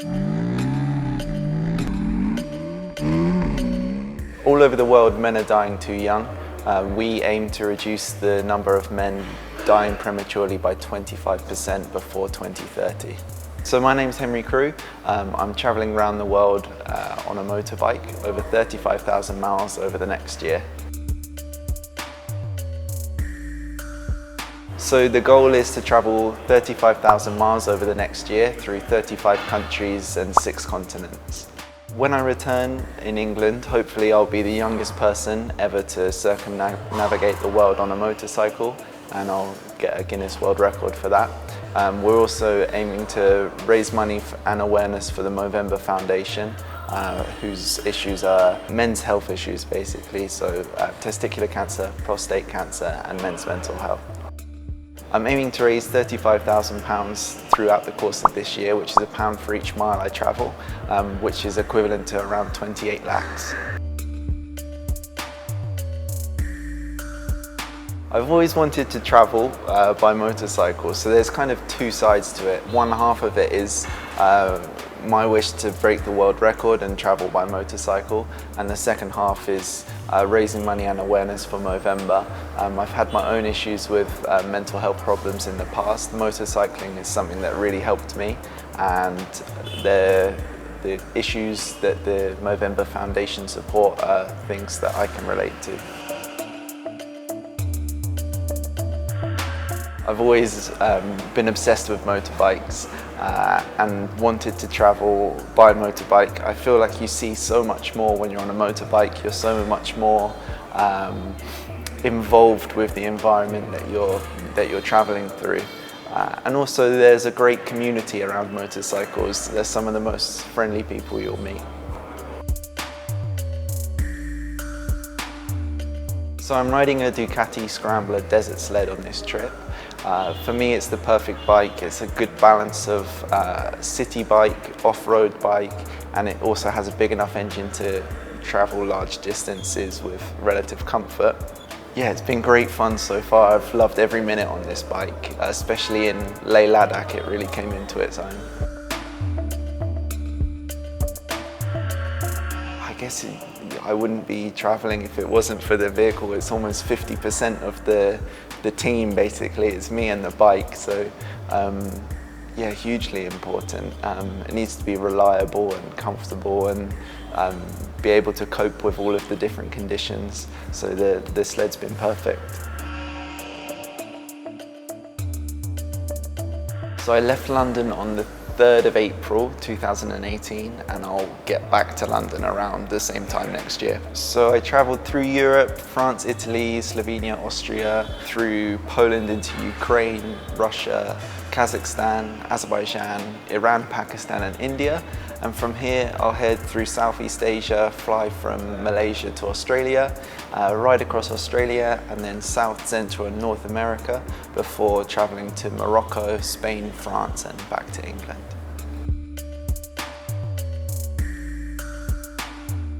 All over the world, men are dying too young. We aim to reduce the number of men dying prematurely by 25% before 2030. So my name's Henry Crew. I'm travelling around the world on a motorbike, over 35,000 miles over the next year. So the goal is to travel 35,000 miles over the next year through 35 countries and 6 continents. When I return in England, hopefully I'll be the youngest person ever to circumnavigate the world on a motorcycle, and I'll get a Guinness World Record for that. We're also aiming to raise money and awareness for the Movember Foundation, whose issues are men's health issues basically, so testicular cancer, prostate cancer and men's mental health. I'm aiming to raise £35,000 throughout the course of this year, which is £1 for each mile I travel, which is equivalent to around 28 lakhs. I've always wanted to travel by motorcycle, so there's kind of 2 sides to it. One half of it is my wish to break the world record and travel by motorcycle, and the second half is raising money and awareness for Movember. I've had my own issues with mental health problems in the past. Motorcycling is something that really helped me, and the issues that the Movember Foundation support are things that I can relate to. I've always been obsessed with motorbikes and wanted to travel by motorbike. I feel like you see so much more when you're on a motorbike. You're so much more involved with the environment that you're traveling through. And also there's a great community around motorcycles. They're some of the most friendly people you'll meet. So I'm riding a Ducati Scrambler Desert Sled on this trip. For me, it's the perfect bike. It's a good balance of city bike, off-road bike, and it also has a big enough engine to travel large distances with relative comfort. Yeah, it's been great fun so far. I've loved every minute on this bike, especially in Leh Ladakh. It really came into its own. I guess I wouldn't be traveling if it wasn't for the vehicle. It's almost 50% of the team basically. It's me and the bike, so yeah, hugely important. It needs to be reliable and comfortable and be able to cope with all of the different conditions, so the sled's been perfect. So I left London on the 3rd of April 2018, and I'll get back to London around the same time next year. So I travelled through Europe, France, Italy, Slovenia, Austria, through Poland into Ukraine, Russia, Kazakhstan, Azerbaijan, Iran, Pakistan and India. And from here I'll head through Southeast Asia, fly from Malaysia to Australia, ride across Australia and then South, Central and North America before travelling to Morocco, Spain, France and back to England.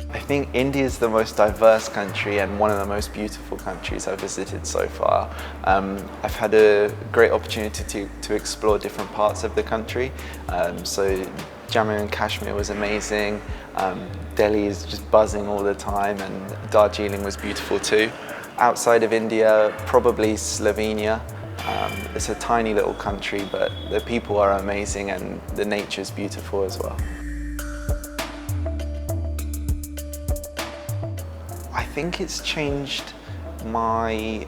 I think India is the most diverse country and one of the most beautiful countries I've visited so far. I've had a great opportunity to explore different parts of the country. So Jammu and Kashmir was amazing. Delhi is just buzzing all the time, and Darjeeling was beautiful too. Outside of India, probably Slovenia. It's a tiny little country, but the people are amazing and the nature is beautiful as well. I think it's changed my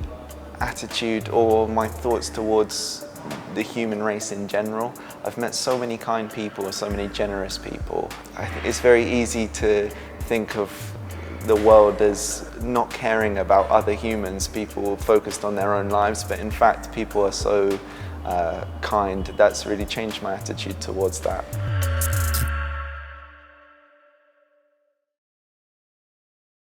attitude or my thoughts towards the human race in general. I've met so many kind people, so many generous people. I think it's very easy to think of the world as not caring about other humans, people focused on their own lives, but in fact people are so kind. That's really changed my attitude towards that.